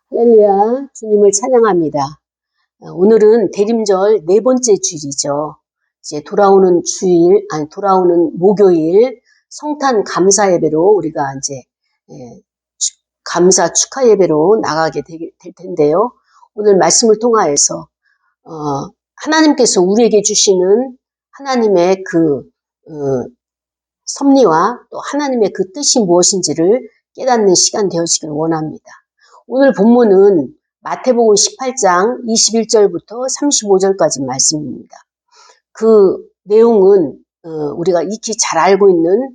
할렐루야, 주님을 찬양합니다. 오늘은 대림절 네 번째 주일이죠. 이제 돌아오는 목요일 성탄 감사 예배로 우리가 이제 감사 축하 예배로 나가게 될 텐데요. 오늘 말씀을 통하여서 하나님께서 우리에게 주시는 하나님의 섭리와 또 하나님의 그 뜻이 무엇인지를 깨닫는 시간 되어지기를 원합니다. 오늘 본문은 마태복음 18장 21절부터 35절까지 말씀입니다. 그 내용은 우리가 익히 잘 알고 있는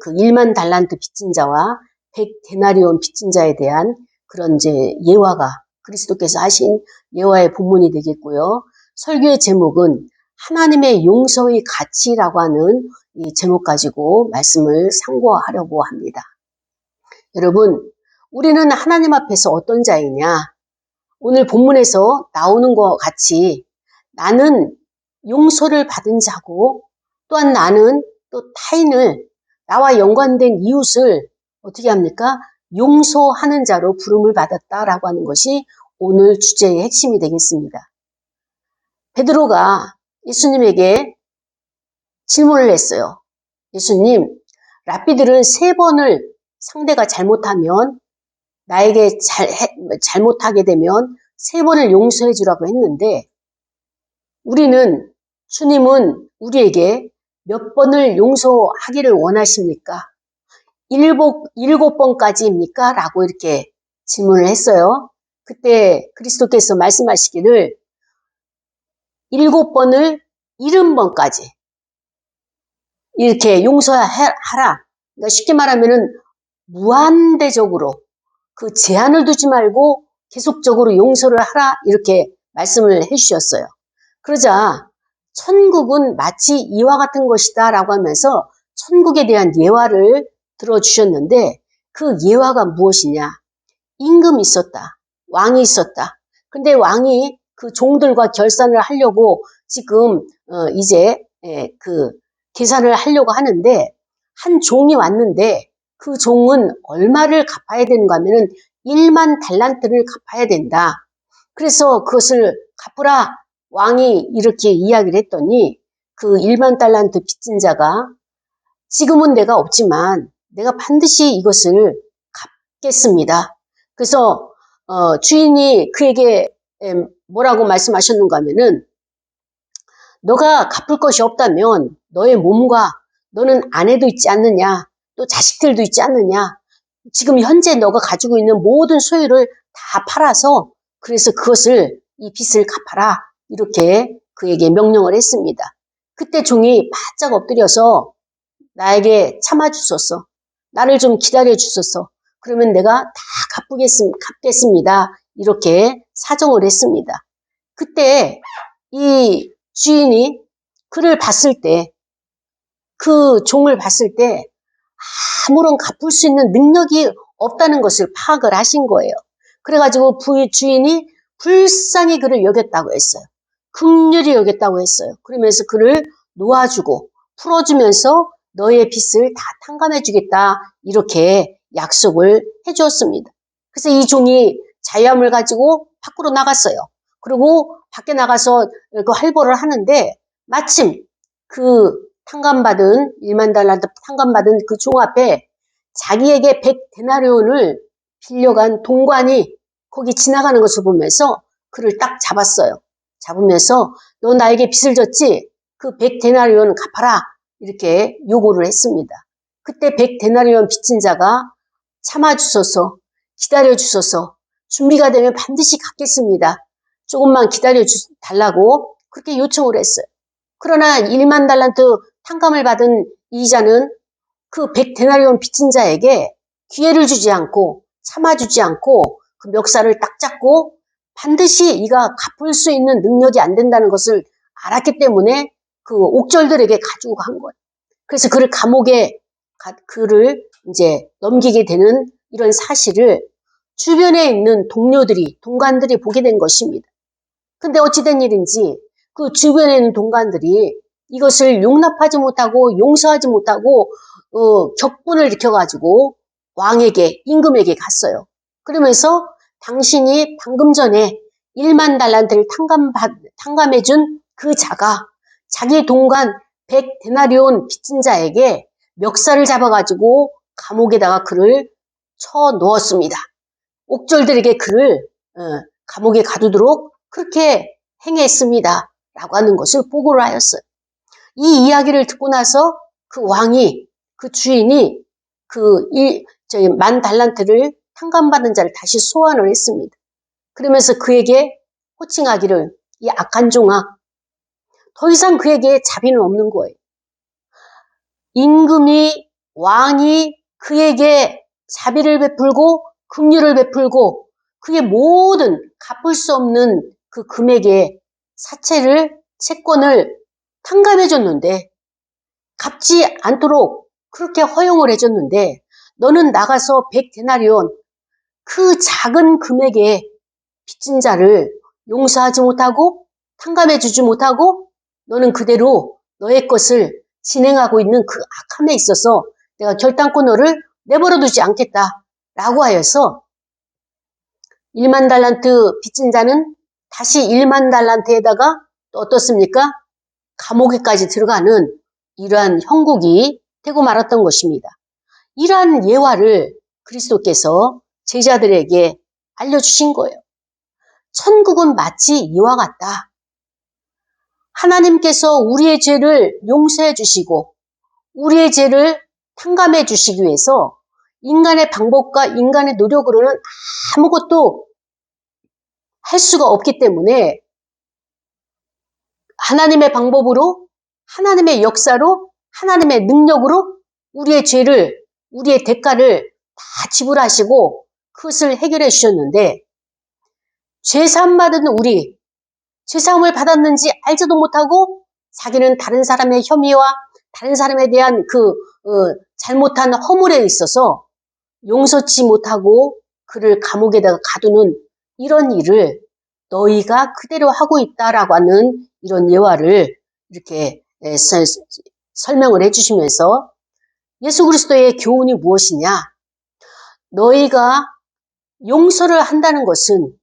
그 1만 달란트 빚진 자와 100데나리온 빚진 자에 대한 그런 이제 예화가 그리스도께서 하신 예화의 본문이 되겠고요. 설교의 제목은 하나님의 용서의 가치라고 하는 이 제목 가지고 말씀을 상고하려고 합니다. 여러분, 우리는 하나님 앞에서 어떤 자이냐? 오늘 본문에서 나오는 것 같이 나는 용서를 받은 자고 또한 나는 또 타인을 나와 연관된 이웃을 어떻게 합니까? 용서하는 자로 부름을 받았다라고 하는 것이 오늘 주제의 핵심이 되겠습니다. 베드로가 예수님에게 질문을 했어요. 예수님, 랍비들은 3번을 상대가 잘못하면 나에게 잘못하게 되면 3번을 용서해 주라고 했는데 주님은 우리에게 몇 번을 용서하기를 원하십니까? 7번까지입니까? 라고 이렇게 질문을 했어요. 그때 그리스도께서 말씀하시기를 7번을 70번까지 이렇게 용서하라. 그러니까 쉽게 말하면은 무한대적으로 그 제한을 두지 말고 계속적으로 용서를 하라 이렇게 말씀을 해주셨어요. 그러자 천국은 마치 이와 같은 것이다 라고 하면서 천국에 대한 예화를 들어주셨는데 그 예화가 무엇이냐? 임금이 있었다. 왕이 있었다. 근데 왕이 그 종들과 결산을 하려고 지금 이제 그 계산을 하려고 하는데 한 종이 왔는데 그 종은 얼마를 갚아야 되는가 하면은 1만 달란트를 갚아야 된다. 그래서 그것을 갚으라 왕이 이렇게 이야기를 했더니 그 1만 달란트 빚진 자가 지금은 내가 없지만 내가 반드시 이것을 갚겠습니다. 그래서 주인이 그에게 뭐라고 말씀하셨는가 하면은 너가 갚을 것이 없다면 너의 몸과 너는 아내도 있지 않느냐 또 자식들도 있지 않느냐 지금 현재 너가 가지고 있는 모든 소유를 다 팔아서 그래서 그것을 이 빚을 갚아라 이렇게 그에게 명령을 했습니다. 그때 종이 바짝 엎드려서 나에게 참아주소서 나를 좀 기다려주소서 그러면 내가 다 갚겠습니다 이렇게 사정을 했습니다. 그때 이 주인이 그를 봤을 때 그 종을 봤을 때 아무런 갚을 수 있는 능력이 없다는 것을 파악을 하신 거예요. 그래가지고 주인이 불쌍히 그를 여겼다고 했어요. 긍휼히 여겼다고 했어요. 그러면서 그를 놓아주고 풀어주면서 너의 빚을 다 탕감해 주겠다 이렇게 약속을 해주었습니다. 그래서 이 종이 자유함을 가지고 밖으로 나갔어요. 그리고 밖에 나가서 그 활보를 하는데 마침 그 1만 달란트 탕감받은 그 종 앞에 자기에게 100데나리온을 빌려간 동관이 거기 지나가는 것을 보면서 그를 딱 잡았어요. 잡으면서 너 나에게 빚을 졌지? 그 100데나리온 갚아라 이렇게 요구를 했습니다. 그때 100데나리온 빚진 자가 참아주소서 기다려주소서 준비가 되면 반드시 갚겠습니다. 조금만 기다려달라고 그렇게 요청을 했어요. 그러나 1만 달란트 탕감을 받은 이자는 그 100데나리온 빚진 자에게 기회를 주지 않고 참아주지 않고 그 멱살을 딱 잡고 반드시 이가 갚을 수 있는 능력이 안 된다는 것을 알았기 때문에 그 옥졸들에게 가지고 간 거예요. 그래서 그를 감옥에 그를 이제 넘기게 되는 이런 사실을 주변에 있는 동관들이 보게 된 것입니다. 근데 어찌된 일인지 그 주변에 있는 동관들이 이것을 용납하지 못하고 용서하지 못하고 격분을 일으켜가지고 왕에게 임금에게 갔어요. 그러면서 당신이 방금 전에 1만 달란트를 탕감해준 그 자가 자기 동관 100데나리온 빚진 자에게 멱살을 잡아가지고 감옥에다가 그를 쳐넣었습니다. 옥졸들에게 그를 감옥에 가두도록 그렇게 행했습니다. 라고 하는 것을 보고를 하였어요. 이 이야기를 듣고 나서 그 왕이, 그 주인이 그 1만 달란트를 탕감받은 자를 다시 소환을 했습니다. 그러면서 그에게 호칭하기를 이 악한 종아, 더 이상 그에게 자비는 없는 거예요. 임금이, 왕이 그에게 자비를 베풀고 긍휼을 베풀고 그의 모든 갚을 수 없는 그 금액의 사채를, 채권을 탕감해줬는데, 갚지 않도록 그렇게 허용을 해줬는데, 너는 나가서 100데나리온 그 작은 금액의 빚진 자를 용서하지 못하고 탕감해주지 못하고 너는 그대로 너의 것을 진행하고 있는 그 악함에 있어서 내가 결단코 너를 내버려두지 않겠다라고 하여서 1만 달란트 빚진 자는 다시 1만 달란트에다가 또 어떻습니까? 감옥에까지 들어가는 이러한 형국이 되고 말았던 것입니다. 이러한 예화를 그리스도께서 제자들에게 알려주신 거예요. 천국은 마치 이와 같다. 하나님께서 우리의 죄를 용서해 주시고 우리의 죄를 탕감해 주시기 위해서 인간의 방법과 인간의 노력으로는 아무것도 할 수가 없기 때문에 하나님의 방법으로, 하나님의 역사로, 하나님의 능력으로 우리의 죄를, 우리의 대가를 다 지불하시고 그것을 해결해 주셨는데 죄사함 받은 우리, 죄사함을 받았는지 알지도 못하고 자기는 다른 사람의 혐의와 다른 사람에 대한 잘못한 허물에 있어서 용서치 못하고 그를 감옥에다가 가두는 이런 일을 너희가 그대로 하고 있다라고 하는 이런 예화를 이렇게 설명을 해주시면서 예수 그리스도의 교훈이 무엇이냐? 너희가 용서를 한다는 것은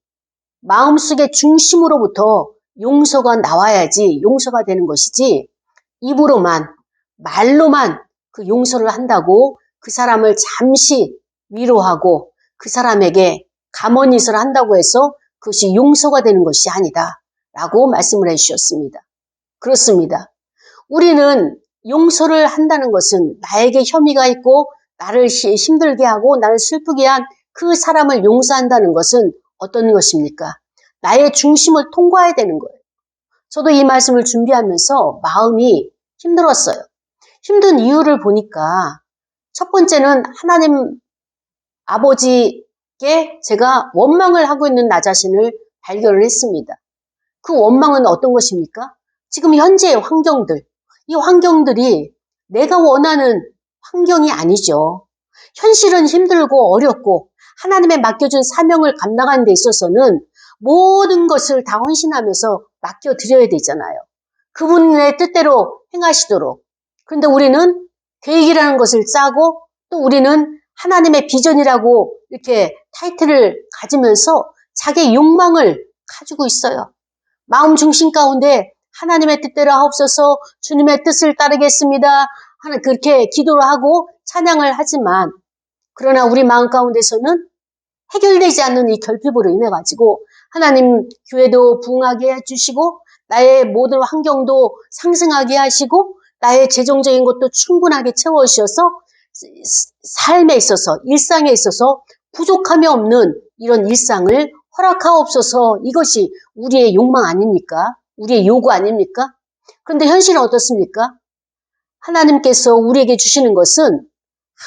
마음속의 중심으로부터 용서가 나와야지 용서가 되는 것이지 입으로만 말로만 그 용서를 한다고 그 사람을 잠시 위로하고 그 사람에게 감언이설을 한다고 해서 그것이 용서가 되는 것이 아니다 라고 말씀을 해주셨습니다. 그렇습니다. 우리는 용서를 한다는 것은 나에게 혐의가 있고 나를 힘들게 하고 나를 슬프게 한 그 사람을 용서한다는 것은 어떤 것입니까? 나의 중심을 통과해야 되는 거예요. 저도 이 말씀을 준비하면서 마음이 힘들었어요. 힘든 이유를 보니까 첫 번째는 하나님 아버지께 제가 원망을 하고 있는 나 자신을 발견을 했습니다. 그 원망은 어떤 것입니까? 지금 현재의 환경들, 이 환경들이 내가 원하는 환경이 아니죠. 현실은 힘들고 어렵고 하나님의 맡겨준 사명을 감당하는 데 있어서는 모든 것을 다 헌신하면서 맡겨드려야 되잖아요. 그분의 뜻대로 행하시도록. 그런데 우리는 계획이라는 것을 짜고 또 우리는 하나님의 비전이라고 이렇게 타이틀을 가지면서 자기의 욕망을 가지고 있어요. 마음 중심 가운데 하나님의 뜻대로 하옵소서, 주님의 뜻을 따르겠습니다. 그렇게 기도를 하고 찬양을 하지만 그러나 우리 마음 가운데서는 해결되지 않는 이 결핍으로 인해 가지고 하나님 교회도 부흥하게 해주시고 나의 모든 환경도 상승하게 하시고 나의 재정적인 것도 충분하게 채워주셔서 삶에 있어서 일상에 있어서 부족함이 없는 이런 일상을 허락하옵소서. 이것이 우리의 욕망 아닙니까? 우리의 요구 아닙니까? 그런데 현실은 어떻습니까? 하나님께서 우리에게 주시는 것은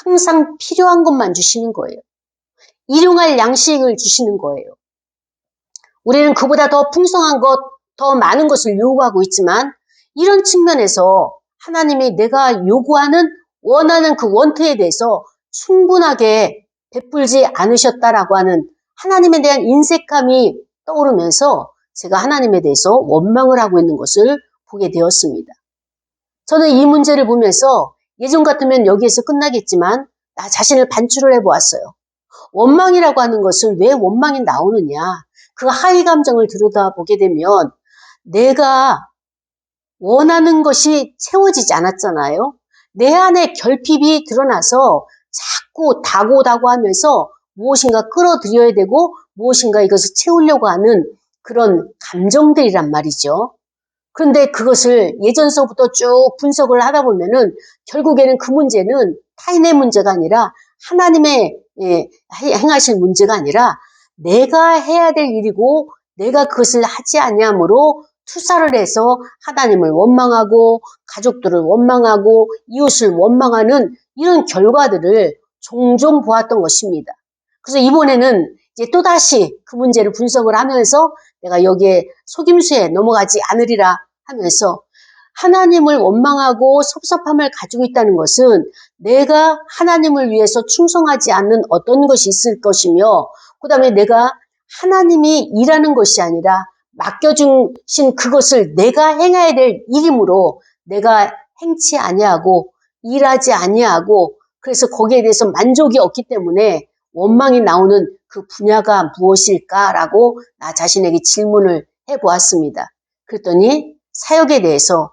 항상 필요한 것만 주시는 거예요. 일용할 양식을 주시는 거예요. 우리는 그보다 더 풍성한 것, 더 많은 것을 요구하고 있지만 이런 측면에서 하나님이 내가 요구하는 원하는 그 원투에 대해서 충분하게 베풀지 않으셨다라고 하는 하나님에 대한 인색함이 떠오르면서 제가 하나님에 대해서 원망을 하고 있는 것을 보게 되었습니다. 저는 이 문제를 보면서 예전 같으면 여기에서 끝나겠지만 나 자신을 반추를 해보았어요. 원망이라고 하는 것은 왜 원망이 나오느냐? 그 하위 감정을 들여다보게 되면 내가 원하는 것이 채워지지 않았잖아요. 내 안에 결핍이 드러나서 자꾸 다고다고 하면서 무엇인가 끌어들여야 되고 무엇인가 이것을 채우려고 하는 그런 감정들이란 말이죠. 그런데 그것을 예전서부터 쭉 분석을 하다 보면은 결국에는 그 문제는 타인의 문제가 아니라 하나님의 행하실 문제가 아니라 내가 해야 될 일이고 내가 그것을 하지 아니함으로 투사를 해서 하나님을 원망하고 가족들을 원망하고 이웃을 원망하는 이런 결과들을 종종 보았던 것입니다. 그래서 이번에는 이제 또다시 그 문제를 분석을 하면서 내가 여기에 속임수에 넘어가지 않으리라 하면서 하나님을 원망하고 섭섭함을 가지고 있다는 것은 내가 하나님을 위해서 충성하지 않는 어떤 것이 있을 것이며 그 다음에 내가 하나님이 일하는 것이 아니라 맡겨주신 그것을 내가 행해야 될 일이므로 내가 행치 아니하고 일하지 아니하고 그래서 거기에 대해서 만족이 없기 때문에 원망이 나오는 그 분야가 무엇일까라고 나 자신에게 질문을 해보았습니다. 그랬더니 사역에 대해서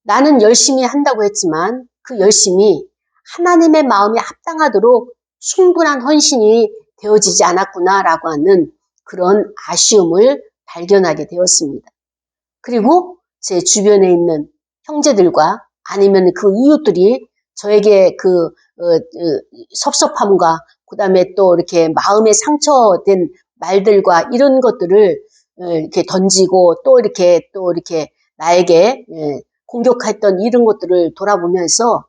나는 열심히 한다고 했지만 그 열심이 하나님의 마음에 합당하도록 충분한 헌신이 되어지지 않았구나라고 하는 그런 아쉬움을 발견하게 되었습니다. 그리고 제 주변에 있는 형제들과 아니면 그 이웃들이 저에게 그 섭섭함과 그 다음에 또 이렇게 마음에 상처된 말들과 이런 것들을 이렇게 던지고 또 이렇게 나에게 공격했던 이런 것들을 돌아보면서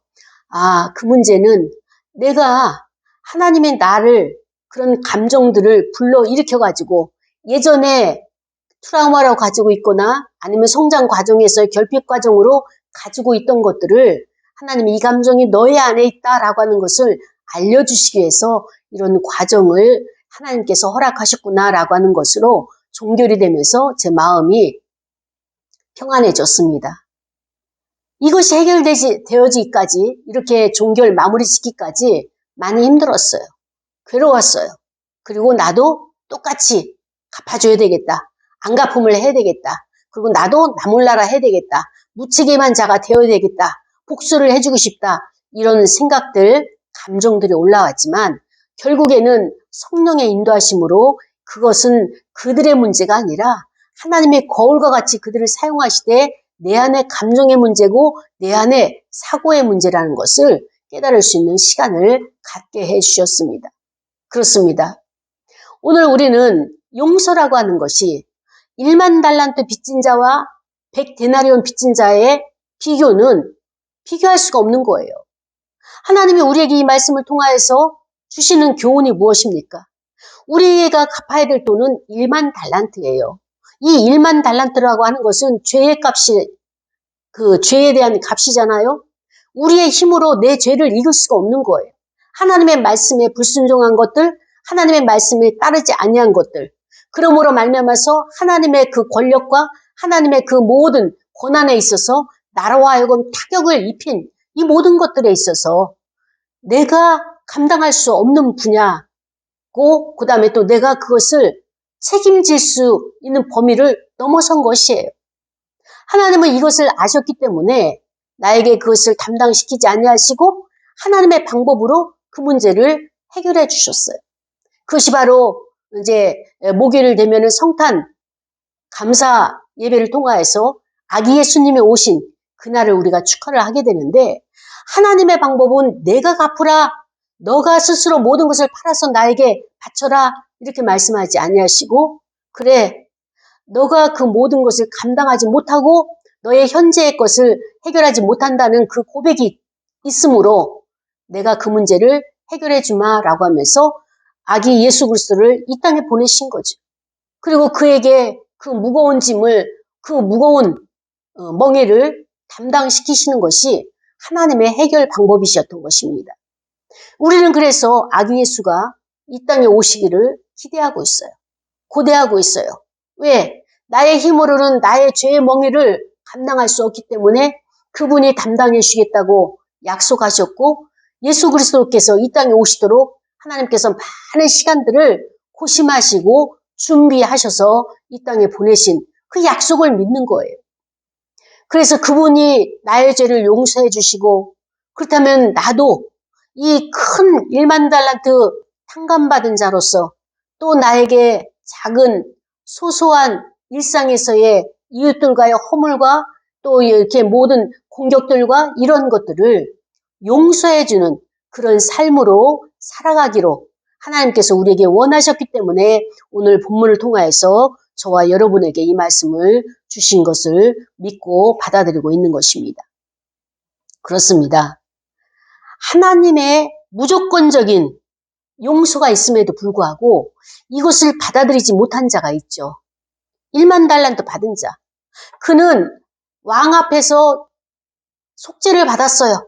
그 문제는 내가 하나님의 나를 그런 감정들을 불러 일으켜가지고 예전에 트라우마라고 가지고 있거나 아니면 성장 과정에서의 결핍 과정으로 가지고 있던 것들을 하나님이 이 감정이 너의 안에 있다라고 하는 것을 알려주시기 위해서 이런 과정을 하나님께서 허락하셨구나라고 하는 것으로 종결이 되면서 제 마음이 평안해졌습니다. 이것이 되어지기까지 이렇게 종결 마무리 짓기까지 많이 힘들었어요. 괴로웠어요. 그리고 나도 똑같이 갚아줘야 되겠다. 안갚음을 해야 되겠다. 그리고 나도 나 몰라라 해야 되겠다. 무책임한 자가 되어야 되겠다. 복수를 해주고 싶다. 이런 생각들, 감정들이 올라왔지만 결국에는 성령의 인도하심으로 그것은 그들의 문제가 아니라 하나님의 거울과 같이 그들을 사용하시되 내 안에 감정의 문제고 내 안에 사고의 문제라는 것을 깨달을 수 있는 시간을 갖게 해주셨습니다. 그렇습니다. 오늘 우리는 용서라고 하는 것이 1만 달란트 빚진 자와 100데나리온 빚진 자의 비교할 수가 없는 거예요. 하나님이 우리에게 이 말씀을 통하여서 주시는 교훈이 무엇입니까? 우리가 갚아야 될 돈은 1만 달란트예요. 이 1만 달란트라고 하는 것은 죄의 값이, 그 죄에 대한 값이잖아요. 우리의 힘으로 내 죄를 이길 수가 없는 거예요. 하나님의 말씀에 불순종한 것들, 하나님의 말씀에 따르지 아니한 것들, 그러므로 말미암아서 하나님의 그 권력과 하나님의 그 모든 권한에 있어서 나로 하여금 타격을 입힌 이 모든 것들에 있어서 내가 감당할 수 없는 분야고 그 다음에 또 내가 그것을 책임질 수 있는 범위를 넘어선 것이에요. 하나님은 이것을 아셨기 때문에 나에게 그것을 담당시키지 아니하시고 하나님의 방법으로 그 문제를 해결해 주셨어요. 그것이 바로 이제 목요일 되면은 성탄 감사 예배를 통하여서 아기 예수님이 오신 그날을 우리가 축하를 하게 되는데 하나님의 방법은 내가 갚으라, 너가 스스로 모든 것을 팔아서 나에게 바쳐라 이렇게 말씀하지 아니하시고 그래 너가 그 모든 것을 감당하지 못하고 너의 현재의 것을 해결하지 못한다는 그 고백이 있으므로 내가 그 문제를 해결해 주마라고 하면서 아기 예수 그리스도를 이 땅에 보내신 거죠. 그리고 그에게 그 무거운 짐을 그 무거운 멍에를 담당시키시는 것이 하나님의 해결 방법이셨던 것입니다. 우리는 그래서 아기 예수가 이 땅에 오시기를 기대하고 있어요. 고대하고 있어요. 왜? 나의 힘으로는 나의 죄의 멍에를 감당할 수 없기 때문에 그분이 담당해 주시겠다고 약속하셨고 예수 그리스도께서 이 땅에 오시도록 하나님께서 많은 시간들을 고심하시고 준비하셔서 이 땅에 보내신 그 약속을 믿는 거예요. 그래서 그분이 나의 죄를 용서해 주시고, 그렇다면 나도 이 큰 1만 달란트 탕감받은 자로서 또 나에게 작은 소소한 일상에서의 이웃들과의 허물과 또 이렇게 모든 공격들과 이런 것들을 용서해주는 그런 삶으로 살아가기로 하나님께서 우리에게 원하셨기 때문에 오늘 본문을 통하여서 저와 여러분에게 이 말씀을 주신 것을 믿고 받아들이고 있는 것입니다. 그렇습니다. 하나님의 무조건적인 용서가 있음에도 불구하고 이것을 받아들이지 못한 자가 있죠. 1만 달란트 받은 자. 그는 왕 앞에서 속죄를 받았어요.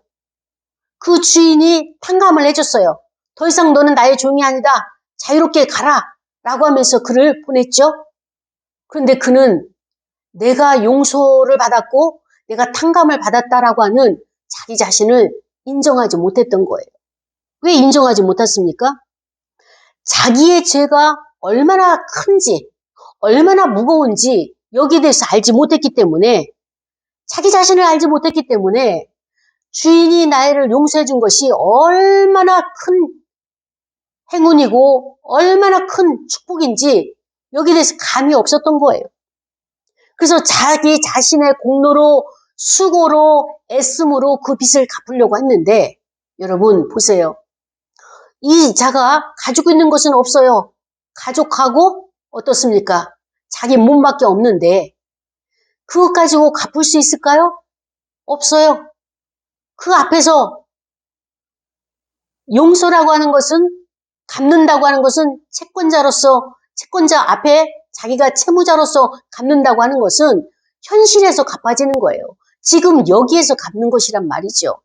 그 주인이 탕감을 해줬어요. 더 이상 너는 나의 종이 아니다. 자유롭게 가라. 라고 하면서 그를 보냈죠. 그런데 그는 내가 용서를 받았고 내가 탕감을 받았다라고 하는 자기 자신을 인정하지 못했던 거예요. 왜 인정하지 못했습니까? 자기의 죄가 얼마나 큰지, 얼마나 무거운지 여기에 대해서 알지 못했기 때문에, 자기 자신을 알지 못했기 때문에 주인이 나를 용서해 준 것이 얼마나 큰 행운이고 얼마나 큰 축복인지 여기에 대해서 감이 없었던 거예요. 그래서 자기 자신의 공로로 수고로 애씀으로 그 빚을 갚으려고 했는데, 여러분 보세요. 이 자가 가지고 있는 것은 없어요. 가족하고 어떻습니까? 자기 몸밖에 없는데 그것 가지고 갚을 수 있을까요? 없어요. 그 앞에서 용서라고 하는 것은, 갚는다고 하는 것은 채권자 앞에 자기가 채무자로서 갚는다고 하는 것은 현실에서 갚아지는 거예요. 지금 여기에서 갚는 것이란 말이죠.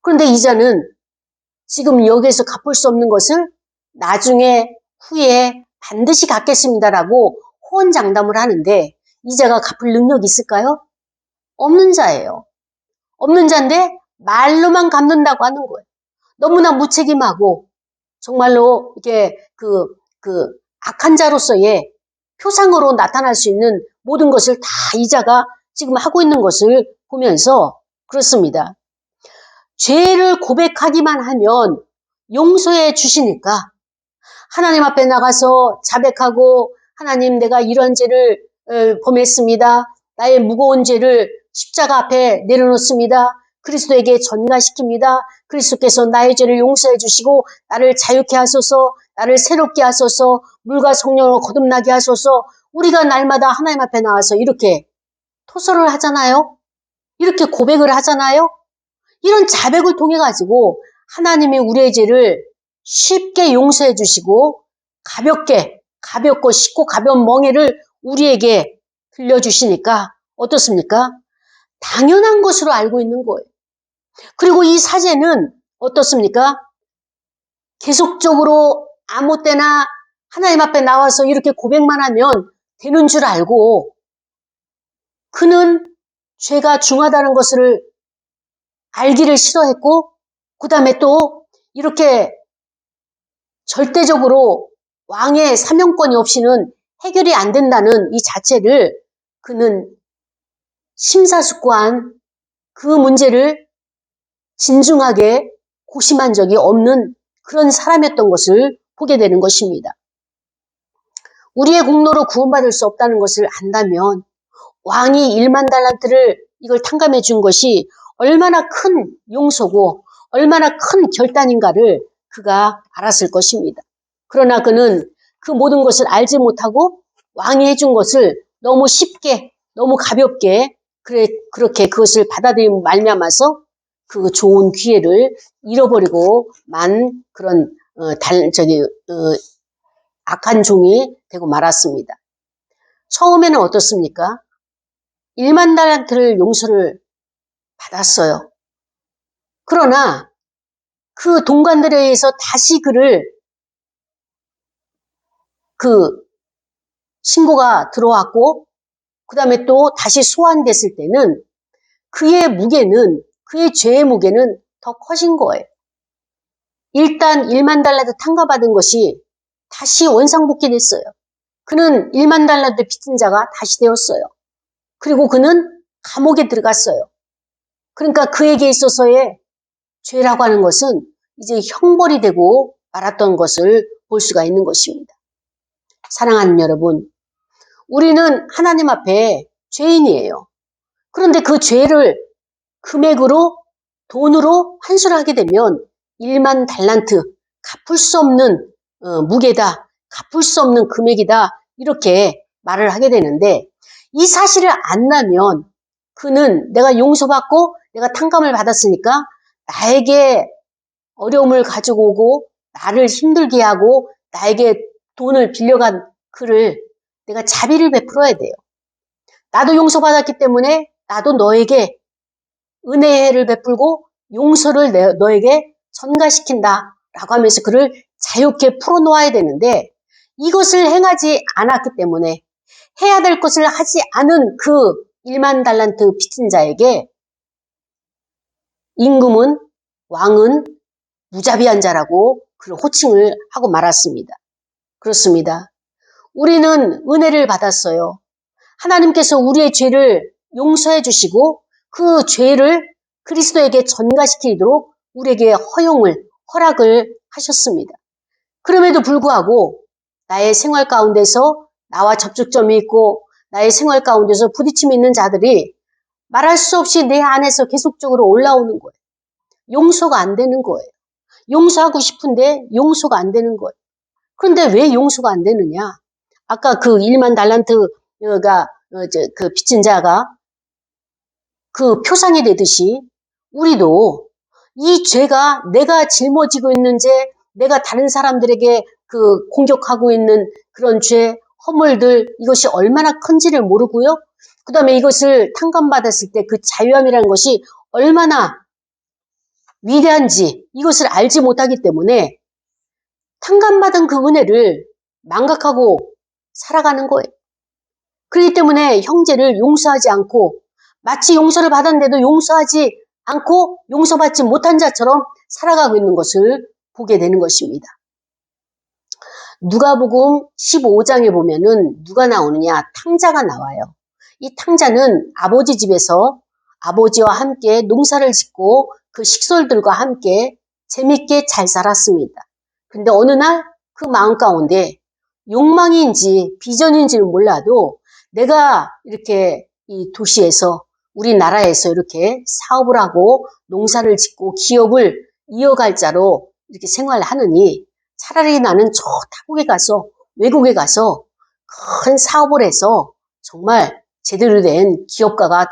그런데 이자는 지금 여기에서 갚을 수 없는 것을 나중에 후에 반드시 갚겠습니다라고 호언장담을 하는데 이자가 갚을 능력이 있을까요? 없는 자예요. 없는 자인데 말로만 갚는다고 하는 거예요. 너무나 무책임하고 정말로 이게 그 악한 자로서의 표상으로 나타날 수 있는 모든 것을 다 이자가 지금 하고 있는 것을 보면서 그렇습니다. 죄를 고백하기만 하면 용서해 주시니까 하나님 앞에 나가서 자백하고, 하나님 내가 이런 죄를 범했습니다. 나의 무거운 죄를 십자가 앞에 내려놓습니다. 그리스도에게 전가시킵니다. 그리스도께서 나의 죄를 용서해 주시고 나를 자유케 하소서, 나를 새롭게 하소서, 물과 성령으로 거듭나게 하소서. 우리가 날마다 하나님 앞에 나와서 이렇게 토설을 하잖아요. 이렇게 고백을 하잖아요. 이런 자백을 통해 가지고 하나님이 우리의 죄를 쉽게 용서해 주시고 가볍고 쉽고 가벼운 멍에를 우리에게 들려주시니까 어떻습니까? 당연한 것으로 알고 있는 거예요. 그리고 이 사제는 어떻습니까? 계속적으로 아무 때나 하나님 앞에 나와서 이렇게 고백만 하면 되는 줄 알고 그는 죄가 중하다는 것을 알기를 싫어했고, 그 다음에 또 이렇게 절대적으로 왕의 사명권이 없이는 해결이 안 된다는 이 자체를 그는 심사숙고한 그 문제를 진중하게 고심한 적이 없는 그런 사람이었던 것을 보게 되는 것입니다. 우리의 공로로 구원받을 수 없다는 것을 안다면 왕이 1만 달란트를 이걸 탕감해 준 것이 얼마나 큰 용서고 얼마나 큰 결단인가를 그가 알았을 것입니다. 그러나 그는 그 모든 것을 알지 못하고 왕이 해준 것을 너무 쉽게 너무 가볍게 그렇게 그것을 받아들이고 말미암아서 그 좋은 기회를 잃어버리고 만 그런 악한 종이 되고 말았습니다. 처음에는 어떻습니까? 1만 달란트를 용서를 받았어요. 그러나 그 동관들에 의해서 다시 그를 신고가 들어왔고 그 다음에 또 다시 소환됐을 때는 그의 죄의 무게는 더 커진 거예요. 일단 1만 달러드 탕감받은 것이 다시 원상복귀됐어요. 그는 1만 달러드 빚진 자가 다시 되었어요. 그리고 그는 감옥에 들어갔어요. 그러니까 그에게 있어서의 죄라고 하는 것은 이제 형벌이 되고 말았던 것을 볼 수가 있는 것입니다. 사랑하는 여러분, 우리는 하나님 앞에 죄인이에요. 그런데 그 죄를 금액으로, 돈으로 환수를 하게 되면 1만 달란트, 갚을 수 없는 무게다, 갚을 수 없는 금액이다, 이렇게 말을 하게 되는데, 이 사실을 안다면 그는 내가 용서받고 내가 탕감을 받았으니까 나에게 어려움을 가지고 오고 나를 힘들게 하고 나에게 돈을 빌려간 그를 내가 자비를 베풀어야 돼요. 나도 용서받았기 때문에 나도 너에게 은혜를 베풀고 용서를 너에게 전가시킨다 라고 하면서 그를 자유롭게 풀어놓아야 되는데, 이것을 행하지 않았기 때문에 해야 될 것을 하지 않은 그 1만 달란트 빚진 자에게 임금은, 왕은 무자비한 자라고 그를 호칭을 하고 말았습니다. 그렇습니다. 우리는 은혜를 받았어요. 하나님께서 우리의 죄를 용서해 주시고 그 죄를 그리스도에게 전가시키도록 우리에게 허락을 하셨습니다. 그럼에도 불구하고 나의 생활 가운데서 나와 접촉점이 있고 나의 생활 가운데서 부딪힘이 있는 자들이 말할 수 없이 내 안에서 계속적으로 올라오는 거예요. 용서가 안 되는 거예요. 용서하고 싶은데 용서가 안 되는 거예요. 그런데 왜 용서가 안 되느냐? 아까 그 1만 달란트가 그 빚진 자가 그 표상이 되듯이 우리도 이 죄가 내가 짊어지고 있는 죄, 내가 다른 사람들에게 그 공격하고 있는 그런 죄, 허물들, 이것이 얼마나 큰지를 모르고요. 그 다음에 이것을 탕감받았을 때 그 자유함이라는 것이 얼마나 위대한지 이것을 알지 못하기 때문에 탕감받은 그 은혜를 망각하고 살아가는 거예요. 그렇기 때문에 형제를 용서하지 않고 마치 용서를 받았는데도 용서하지 않고 용서받지 못한 자처럼 살아가고 있는 것을 보게 되는 것입니다. 누가복음 15장에 보면은 누가 나오느냐? 탕자가 나와요. 이 탕자는 아버지 집에서 아버지와 함께 농사를 짓고 그 식솔들과 함께 재밌게 잘 살았습니다. 근데 어느 날 그 마음 가운데 욕망인지 비전인지는 몰라도 내가 이렇게 이 도시에서 우리나라에서 이렇게 사업을 하고 농사를 짓고 기업을 이어갈 자로 이렇게 생활을 하느니 차라리 나는 저 타국에 가서 외국에 가서 큰 사업을 해서 정말 제대로 된 기업가가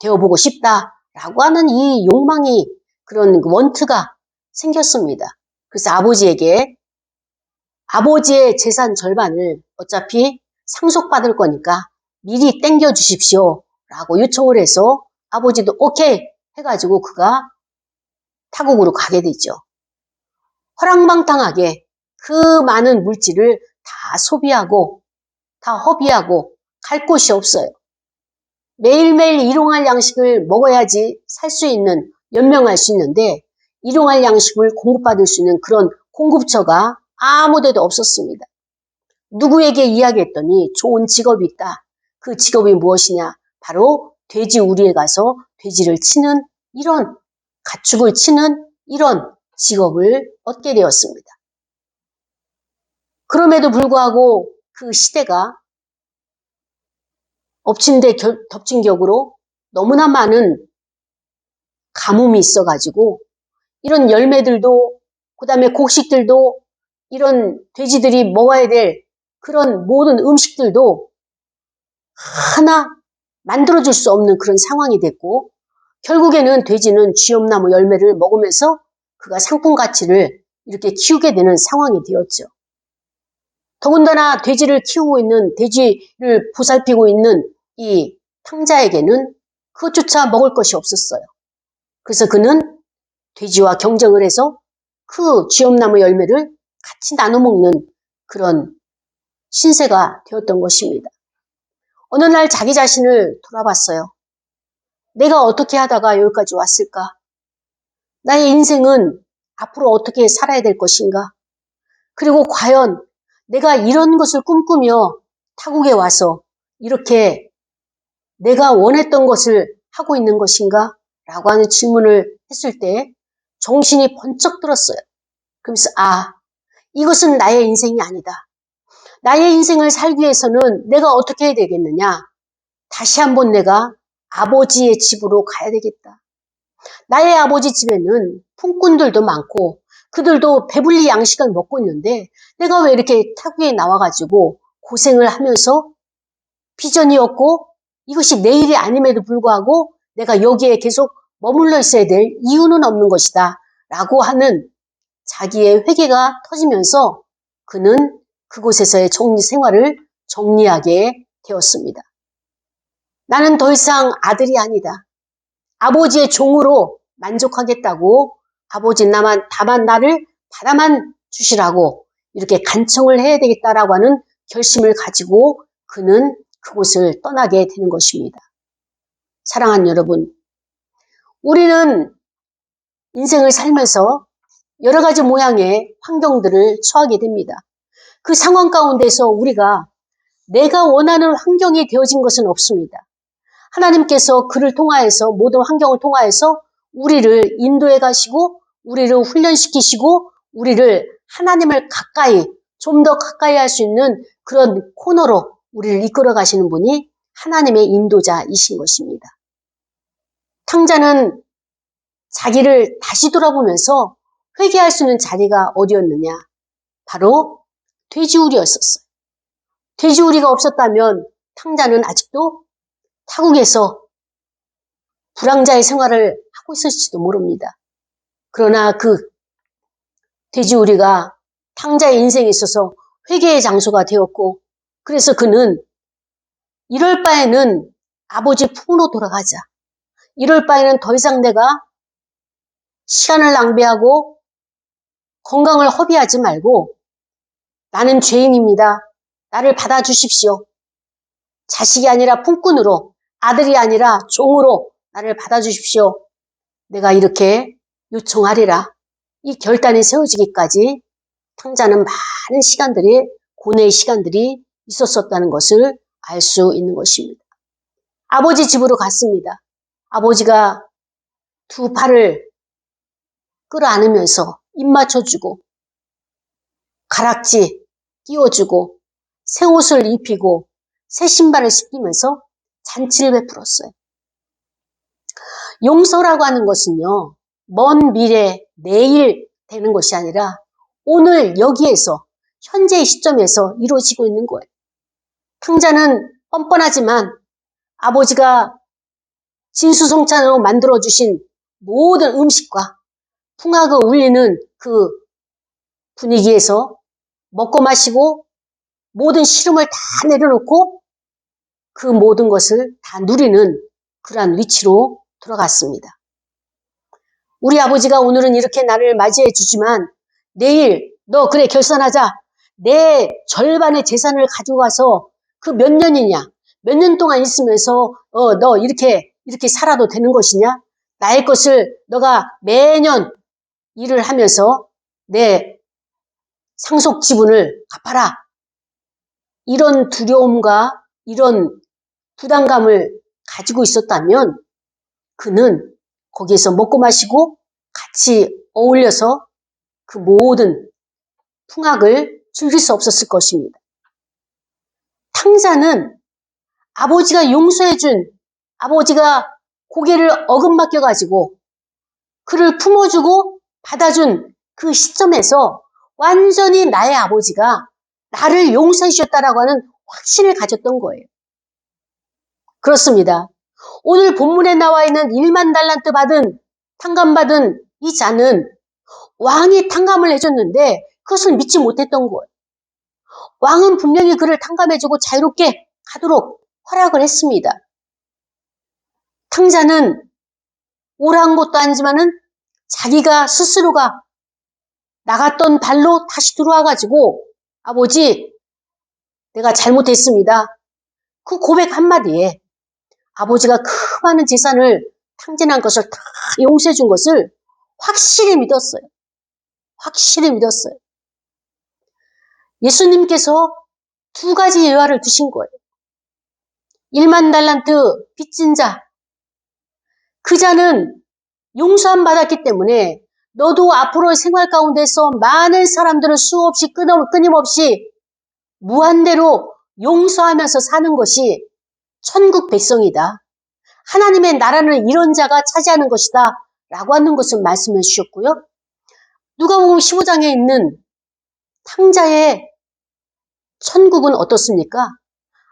되어보고 싶다라고 하는 이 욕망이 그런 원투가 생겼습니다. 그래서 아버지에게 아버지의 재산 절반을 어차피 상속받을 거니까 미리 땡겨 주십시오 라고 요청을 해서 아버지도 오케이 해가지고 그가 타국으로 가게 되죠. 허랑방탕하게 그 많은 물질을 다 소비하고 다 허비하고 갈 곳이 없어요. 매일매일 일용할 양식을 먹어야지 살 수 있는, 연명할 수 있는데 일용할 양식을 공급받을 수 있는 그런 공급처가 아무데도 없었습니다. 누구에게 이야기했더니 좋은 직업이 있다. 그 직업이 무엇이냐? 바로 돼지 우리에 가서 돼지를 치는 이런 가축을 치는 이런 직업을 얻게 되었습니다. 그럼에도 불구하고 그 시대가 엎친 데 덮친 격으로 너무나 많은 가뭄이 있어가지고 이런 열매들도 그 다음에 곡식들도 이런 돼지들이 먹어야 될 그런 모든 음식들도 하나 만들어줄 수 없는 그런 상황이 됐고 결국에는 돼지는 쥐엄나무 열매를 먹으면서 그가 상품 가치를 이렇게 키우게 되는 상황이 되었죠. 더군다나 돼지를 키우고 있는, 돼지를 보살피고 있는 이 탕자에게는 그것조차 먹을 것이 없었어요. 그래서 그는 돼지와 경쟁을 해서 그 쥐엄나무 열매를 같이 나눠 먹는 그런 신세가 되었던 것입니다. 어느 날 자기 자신을 돌아봤어요. 내가 어떻게 하다가 여기까지 왔을까? 나의 인생은 앞으로 어떻게 살아야 될 것인가? 그리고 과연 내가 이런 것을 꿈꾸며 타국에 와서 이렇게 내가 원했던 것을 하고 있는 것인가? 라고 하는 질문을 했을 때 정신이 번쩍 들었어요. 그러면서 이것은 나의 인생이 아니다. 나의 인생을 살기 위해서는 내가 어떻게 해야 되겠느냐? 다시 한번 내가 아버지의 집으로 가야 되겠다. 나의 아버지 집에는 품꾼들도 많고 그들도 배불리 양식을 먹고 있는데 내가 왜 이렇게 타국에 나와가지고 고생을 하면서 비전이 없고 이것이 내 일이 아님에도 불구하고 내가 여기에 계속 머물러 있어야 될 이유는 없는 것이다. 라고 하는 자기의 회개가 터지면서 그는 그곳에서의 생활을 정리하게 되었습니다. 나는 더 이상 아들이 아니다. 아버지의 종으로 만족하겠다고 아버지 다만 나를 받아만 주시라고 이렇게 간청을 해야 되겠다라고 하는 결심을 가지고 그는 그곳을 떠나게 되는 것입니다. 사랑하는 여러분, 우리는 인생을 살면서 여러 가지 모양의 환경들을 처하게 됩니다. 그 상황 가운데서 우리가 내가 원하는 환경이 되어진 것은 없습니다. 하나님께서 그를 통하여서 모든 환경을 통하여서 우리를 인도해 가시고 우리를 훈련시키시고 우리를 하나님을 좀 더 가까이 할 수 있는 그런 코너로 우리를 이끌어 가시는 분이 하나님의 인도자이신 것입니다. 탕자는 자기를 다시 돌아보면서 회개할 수 있는 자리가 어디였느냐? 바로 돼지우리였었어요. 돼지우리가 없었다면 탕자는 아직도 타국에서 불황자의 생활을 하고 있었을지도 모릅니다. 그러나 그 돼지우리가 탕자의 인생에 있어서 회개의 장소가 되었고 그래서 그는 이럴 바에는 아버지 품으로 돌아가자. 이럴 바에는 더 이상 내가 시간을 낭비하고 건강을 허비하지 말고 나는 죄인입니다. 나를 받아주십시오. 자식이 아니라 품꾼으로 아들이 아니라 종으로 나를 받아주십시오. 내가 이렇게 요청하리라. 이 결단이 세워지기까지 탕자는 많은 시간들이 고뇌의 시간들이 있었었다는 것을 알 수 있는 것입니다. 아버지 집으로 갔습니다. 아버지가 두 팔을 끌어안으면서 입 맞춰주고 가락지 끼워주고 새 옷을 입히고 새 신발을 신기면서 잔치를 베풀었어요. 용서라고 하는 것은요, 먼 미래, 내일 되는 것이 아니라 오늘 여기에서 현재의 시점에서 이루어지고 있는 거예요. 탕자는 뻔뻔하지만 아버지가 진수성찬으로 만들어주신 모든 음식과 풍악을 울리는 그 분위기에서 먹고 마시고 모든 시름을 다 내려놓고 그 모든 것을 다 누리는 그러한 위치로 들어갔습니다. 우리 아버지가 오늘은 이렇게 나를 맞이해 주지만 내일 너 그래 결산하자. 내 절반의 재산을 가지고 가서 그 몇 년이냐 몇 년 동안 있으면서 너 이렇게 살아도 되는 것이냐? 나의 것을 너가 매년 일을 하면서 내 상속 지분을 갚아라. 이런 두려움과 이런 부담감을 가지고 있었다면 그는 거기에서 먹고 마시고 같이 어울려서 그 모든 풍악을 즐길 수 없었을 것입니다. 탕자는 아버지가 용서해준 아버지가 고개를 어긋맡겨가지고 그를 품어주고 받아준 그 시점에서 완전히 나의 아버지가 나를 용서해 주셨다라고 하는 확신을 가졌던 거예요. 그렇습니다. 오늘 본문에 나와 있는 1만 달란트 탕감받은 이 자는 왕이 탕감을 해줬는데 그것을 믿지 못했던 거예요. 왕은 분명히 그를 탕감해주고 자유롭게 가도록 허락을 했습니다. 탕자는 오라한 것도 아니지만은 자기가 스스로가 나갔던 발로 다시 들어와가지고 아버지 내가 잘못했습니다. 그 고백 한마디에 아버지가 그 많은 재산을 탕진한 것을 다 용서해 준 것을 확실히 믿었어요. 확실히 믿었어요. 예수님께서 두 가지 예화를 두신 거예요. 1만 달란트 빚진 자. 그 자는 용서함 받았기 때문에 너도 앞으로의 생활 가운데서 많은 사람들을 수없이 끊임없이 무한대로 용서하면서 사는 것이 천국 백성이다. 하나님의 나라는 이런 자가 차지하는 것이다. 라고 하는 것을 말씀해 주셨고요. 누가복음 15장에 있는 탕자의 천국은 어떻습니까?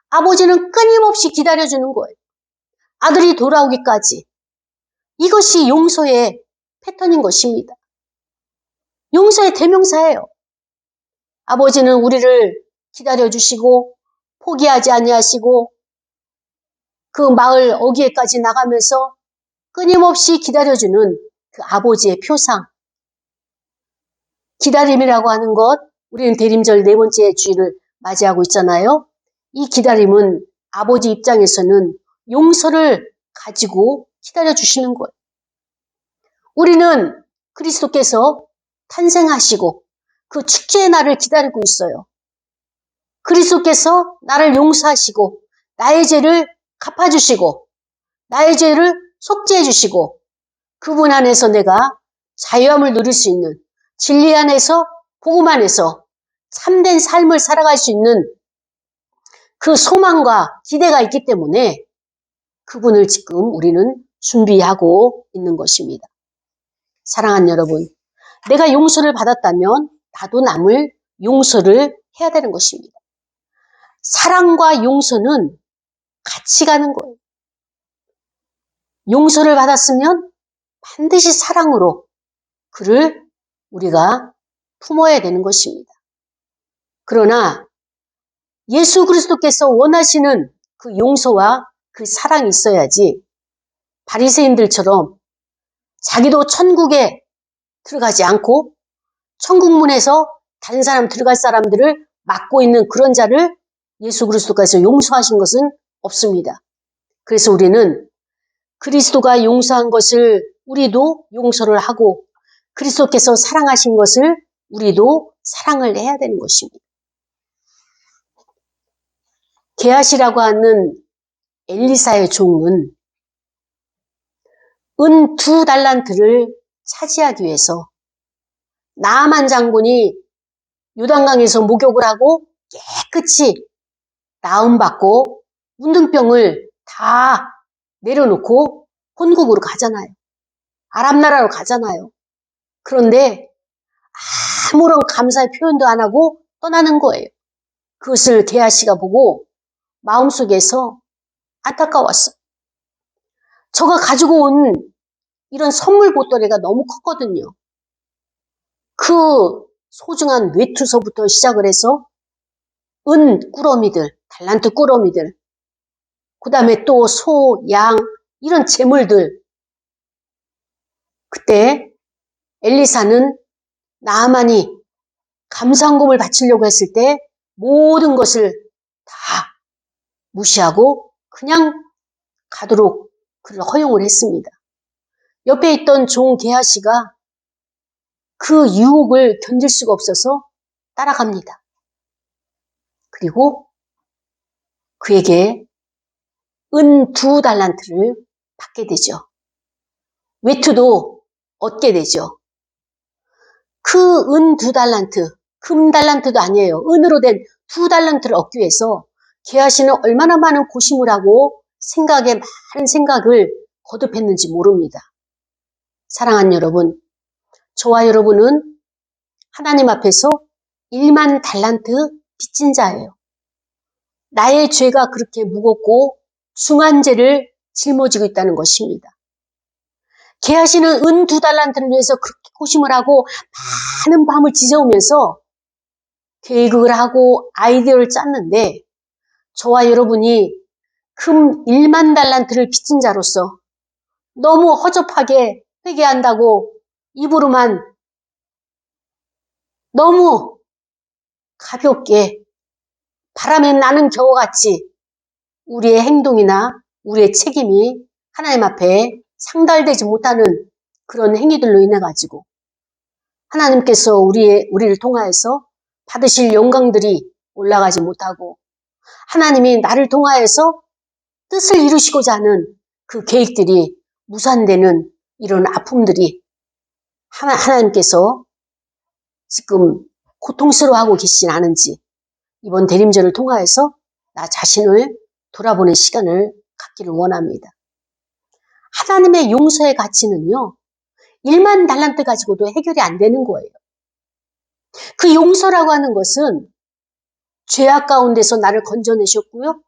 아버지는 끊임없이 기다려주는 거예요. 아들이 돌아오기까지. 이것이 용서의 패턴인 것입니다. 용서의 대명사예요. 아버지는 우리를 기다려주시고 포기하지 아니하시고 그 마을 어귀에까지 나가면서 끊임없이 기다려주는 그 아버지의 표상. 기다림이라고 하는 것, 우리는 대림절 4번째 주일을 맞이하고 있잖아요. 이 기다림은 아버지 입장에서는 용서를 가지고 기다려주시는 거예요. 우리는 그리스도께서 탄생하시고 그 축제의 날을 기다리고 있어요. 그리스도께서 나를 용서하시고 나의 죄를 갚아주시고 나의 죄를 속죄해 주시고 그분 안에서 내가 자유함을 누릴 수 있는 진리 안에서 복음 안에서 참된 삶을 살아갈 수 있는 그 소망과 기대가 있기 때문에 그분을 지금 우리는 준비하고 있는 것입니다. 사랑하는 여러분, 내가 용서를 받았다면 나도 남을 용서를 해야 되는 것입니다. 사랑과 용서는 같이 가는 거예요. 용서를 받았으면 반드시 사랑으로 그를 우리가 품어야 되는 것입니다. 그러나 예수 그리스도께서 원하시는 그 용서와 그 사랑이 있어야지 바리새인들처럼 자기도 천국에 들어가지 않고 천국문에서 다른 사람 들어갈 사람들을 막고 있는 그런 자를 예수 그리스도께서 용서하신 것은 없습니다. 그래서 우리는 그리스도가 용서한 것을 우리도 용서를 하고 그리스도께서 사랑하신 것을 우리도 사랑을 해야 되는 것입니다. 게하시라고 하는 엘리사의 종은 은 2달란트를 차지하기 위해서 나아만 장군이 요단강에서 목욕을 하고 깨끗이 나음받고 문둥병을 다 내려놓고 본국으로 가잖아요. 아랍 나라로 가잖아요. 그런데 아무런 감사의 표현도 안 하고 떠나는 거예요. 그것을 게하시가 보고 마음속에서 안타까웠어요. 저가 가지고 온 이런 선물 보따리가 너무 컸거든요. 그 소중한 외투서부터 시작을 해서 은 꾸러미들, 달란트 꾸러미들, 그 다음에 또 소, 양 이런 재물들. 그때 엘리사는 나아만이 감사헌금을 바치려고 했을 때 모든 것을 다 무시하고 그냥 가도록 그를 허용을 했습니다. 옆에 있던 종 게하시가 그 유혹을 견딜 수가 없어서 따라갑니다. 그리고 그에게 은 2달란트를 받게 되죠. 외투도 얻게 되죠. 그 은 2달란트, 금 달란트도 아니에요. 은으로 된 2달란트를 얻기 위해서 게하시는 얼마나 많은 고심을 하고 많은 생각을 거듭했는지 모릅니다. 사랑하는 여러분, 저와 여러분은 하나님 앞에서 1만 달란트 빚진 자예요. 나의 죄가 그렇게 무겁고 중한 죄를 짊어지고 있다는 것입니다. 게하시는 은 2달란트를 위해서 그렇게 고심을 하고 많은 밤을 지새우면서 계획을 하고 아이디어를 짰는데 저와 여러분이 금 1만 달란트를 빚진 자로서 너무 허접하게 회개한다고 입으로만 너무 가볍게 바람에 나는 겨우같이 우리의 행동이나 우리의 책임이 하나님 앞에 상달되지 못하는 그런 행위들로 인해 가지고 하나님께서 우리를 통하여서 받으실 영광들이 올라가지 못하고 하나님이 나를 통하여서 뜻을 이루시고자 하는 그 계획들이 무산되는 이런 아픔들이 하나님께서 지금 고통스러워하고 계시진 않은지 이번 대림절을 통하여서 나 자신을 돌아보는 시간을 갖기를 원합니다. 하나님의 용서의 가치는요, 1만 달란트 가지고도 해결이 안 되는 거예요. 그 용서라고 하는 것은 죄악 가운데서 나를 건져내셨고요.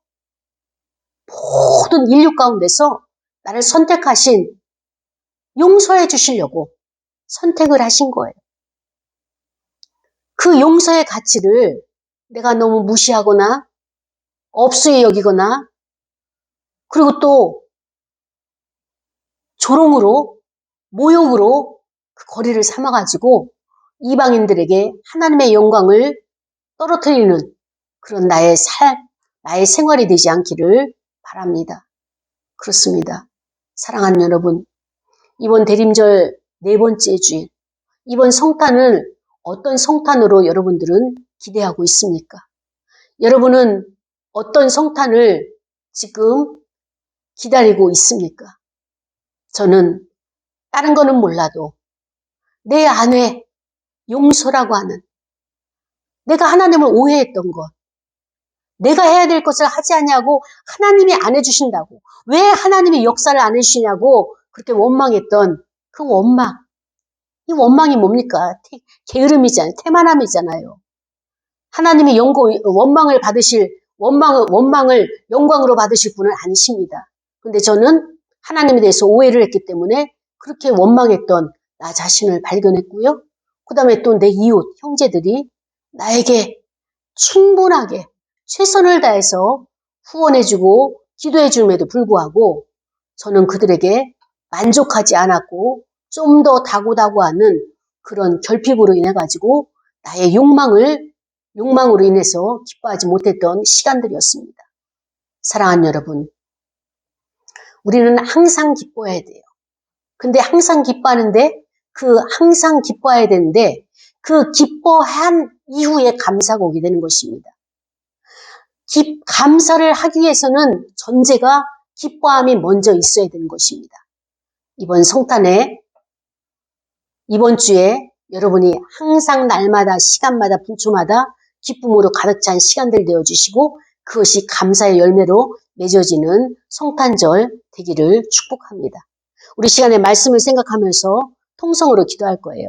모든 인류 가운데서 나를 선택하신 용서해 주시려고 선택을 하신 거예요. 그 용서의 가치를 내가 너무 무시하거나 업수에 여기거나 그리고 또 조롱으로 모욕으로 그 거리를 삼아가지고 이방인들에게 하나님의 영광을 떨어뜨리는 그런 나의 생활이 되지 않기를 바랍니다. 그렇습니다. 사랑하는 여러분, 이번 대림절 4번째 주일, 이번 성탄을 어떤 성탄으로 여러분들은 기대하고 있습니까? 여러분은 어떤 성탄을 지금 기다리고 있습니까? 저는 다른 거는 몰라도 내 안에 용서라고 하는 내가 하나님을 오해했던 것, 내가 해야 될 것을 하지 않냐고 하나님이 안 해주신다고, 왜 하나님이 역사를 안 해주시냐고 그렇게 원망했던 그 원망, 이 원망이 뭡니까? 게으름이잖아요. 태만함이잖아요. 하나님이 원망을 영광으로 받으실 분은 아니십니다. 근데 저는 하나님에 대해서 오해를 했기 때문에 그렇게 원망했던 나 자신을 발견했고요. 그 다음에 또 내 이웃, 형제들이 나에게 충분하게 최선을 다해서 후원해주고 기도해줌에도 불구하고 저는 그들에게 만족하지 않았고 좀 더 다고다고하는 그런 결핍으로 인해가지고 나의 욕망으로 인해서 기뻐하지 못했던 시간들이었습니다. 사랑하는 여러분, 우리는 항상 기뻐해야 돼요. 근데 항상 기뻐하는데 항상 기뻐해야 되는데 그 기뻐한 이후에 감사가 오게 되는 것입니다. 감사를 하기 위해서는 전제가 기뻐함이 먼저 있어야 되는 것입니다. 이번 성탄에 이번 주에 여러분이 항상 날마다 시간마다 분초마다 기쁨으로 가득 찬 시간들 되어주시고 그것이 감사의 열매로 맺어지는 성탄절 되기를 축복합니다. 우리 시간에 말씀을 생각하면서 통성으로 기도할 거예요.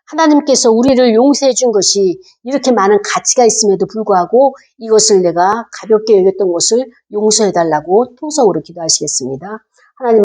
하나님께서 우리를 용서해 준 것이 이렇게 많은 가치가 있음에도 불구하고 이것을 내가 가볍게 여겼던 것을 용서해 달라고 통성으로 기도하시겠습니다. 하나님